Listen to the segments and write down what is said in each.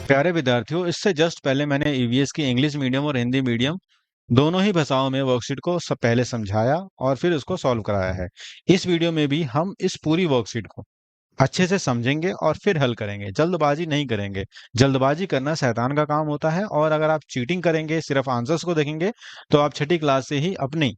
प्यारे विद्यार्थियों, इससे जस्ट पहले मैंने ईवीएस की इंग्लिश मीडियम और हिंदी मीडियम दोनों ही भाषाओं में वर्कशीट को सब पहले समझाया और फिर उसको सॉल्व कराया है। इस वीडियो में भी हम इस पूरी वर्कशीट को अच्छे से समझेंगे और फिर हल करेंगे। जल्दबाजी नहीं करेंगे। जल्दबाजी करना शैतान का काम होता है, और अगर आप चीटिंग करेंगे, सिर्फ आंसर्स को देखेंगे, तो आप छठी क्लास से ही अपनी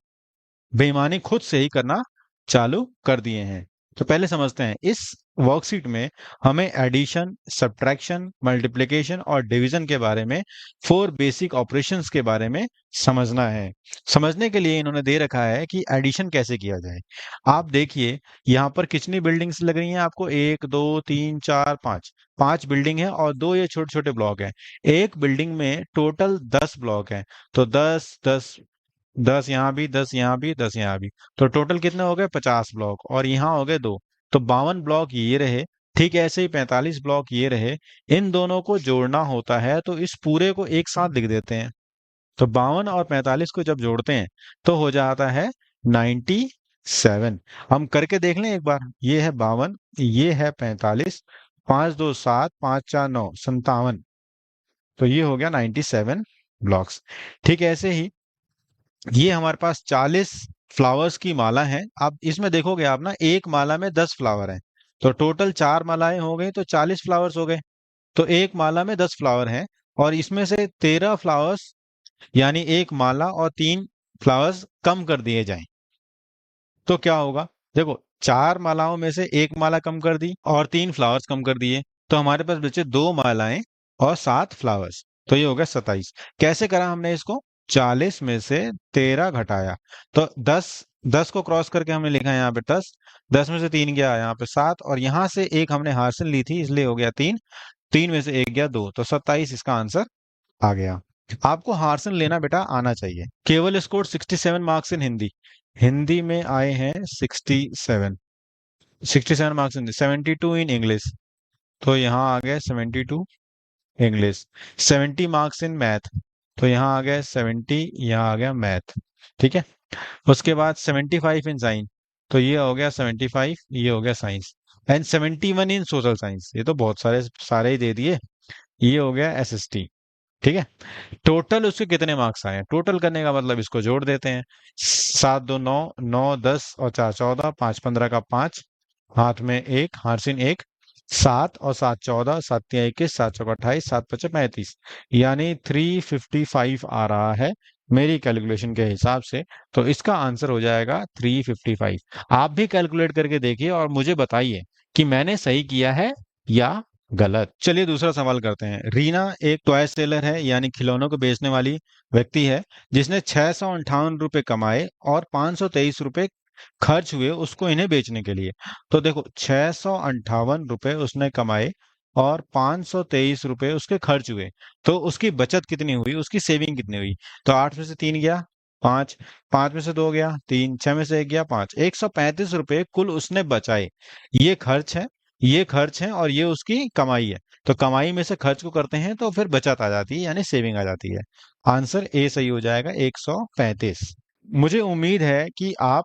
बेईमानी खुद से ही करना चालू कर दिए हैं। तो पहले समझते हैं, इस वर्कशीट में हमें एडिशन, सब्ट्रैक्शन, मल्टीप्लिकेशन और डिवीजन के बारे में, 4 बेसिक ऑपरेशंस के बारे में समझना है। समझने के लिए इन्होंने दे रखा है कि एडिशन कैसे किया जाए। आप देखिए, यहाँ पर कितनी बिल्डिंग्स लग रही हैं आपको? 1 2 3 4 5। 5 बिल्डिंग है और 2 ये छोटे छोटे ब्लॉक हैं। एक बिल्डिंग में टोटल 10 ब्लॉक हैं। तो 10 10 10 यहाँ भी, 10 यहाँ भी, 10 यहाँ भी। तो टोटल कितने हो गए? 50 ब्लॉक। और यहाँ हो गए 2। तो 52 ब्लॉक ये रहे। ठीक ऐसे ही 45 ब्लॉक ये रहे। इन दोनों को जोड़ना होता है, तो इस पूरे को एक साथ लिख देते हैं। तो 52 और 45 को जब जोड़ते हैं तो हो जाता है 97। हम करके देख लें एक बार। ये है 52, ये है 45, 5 2 7, 5 4 9, 57। तो ये हो गया 97 ब्लॉक्स। ठीक ऐसे ही ये हमारे पास 40 फ्लावर्स की माला है। अब इसमें देखोगे आप ना, एक माला में 10 फ्लावर हैं। तो टोटल 4 मालाएं हो गई, तो 40 फ्लावर्स हो गए। तो एक माला में 10 फ्लावर हैं, और इसमें से 13 फ्लावर्स, यानी एक माला और 3 फ्लावर्स कम कर दिए जाएं, तो क्या होगा? देखो, 4 मालाओं में से एक माला कम कर दी और 3 फ्लावर्स कम कर दिए, तो हमारे पास बचे 2 मालाएं और 7 फ्लावर्स। तो ये हो गया 27। कैसे करा हमने इसको? 40 में से 13 घटाया, तो 10। 10 को क्रॉस करके हमने लिखा है यहाँ पे 10। 10 में से 3 गया यहाँ पे 7, और यहाँ से एक हमने हासिल ली थी, इसलिए हो गया 3। 3 में से एक गया 2, तो 27 इसका आंसर आ गया। आपको हार्सन लेना बेटा आना चाहिए। केवल score 67 marks in Hindi. Hindi में आए हैं 67। 67 मार्क्स इन, 72 इन इंग्लिश। तो यहाँ आ गए 72 इंग्लिश। 70 marks in math. तो यहाँ आ गया 70, यहाँ आ गया मैथ। ठीक है। उसके बाद 75 इन साइंस। तो ये हो गया 75, ये हो गया science. And 71 in social science. ये तो बहुत सारे सारे ही दे दिए। ये हो गया एसएसटी। ठीक है। टोटल उसके कितने मार्क्स आए हैं? टोटल करने का मतलब इसको जोड़ देते हैं। 7 2 9, 9 10 और 4 14, 5 15 का 5, हाथ में एक, हारसिन एक। 7 और 7 14, 7 3 21, 7 चौका 28, 7 5 35, यानी 355 आ रहा है मेरी कैलकुलेशन के हिसाब से। तो इसका आंसर हो जाएगा 355। आप भी कैलकुलेट करके देखिए और मुझे बताइए कि मैंने सही किया है या गलत। चलिए दूसरा सवाल करते हैं। रीना एक टॉय सेलर है, यानी खिलौनों को बेचने वाली व्यक्ति है, जिसने 658 रुपए कमाए और 523 रुपए खर्च हुए उसको इन्हें बेचने के लिए। तो देखो, 658 रुपए उसने कमाए और 523 रुपए उसके खर्च हुए, तो उसकी बचत कितनी हुई, उसकी सेविंग कितनी हुई? तो 8 में से 3 गया 5, 5 में से 2 गया 3, 6 में से 1 गया 5, 135 रुपए कुल उसने बचाए। ये खर्च है, ये खर्च है, और ये उसकी कमाई है। तो कमाई में से खर्च को करते हैं तो फिर बचत आ जाती है, यानी सेविंग आ जाती है। आंसर ए सही हो जाएगा, 135। मुझे उम्मीद है कि आप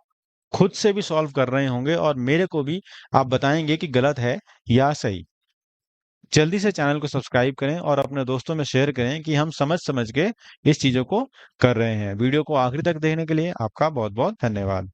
खुद से भी सॉल्व कर रहे होंगे और मेरे को भी आप बताएंगे कि गलत है या सही। जल्दी से चैनल को सब्सक्राइब करें और अपने दोस्तों में शेयर करें कि हम समझ समझ के इस चीजों को कर रहे हैं। वीडियो को आखिरी तक देखने के लिए आपका बहुत बहुत धन्यवाद।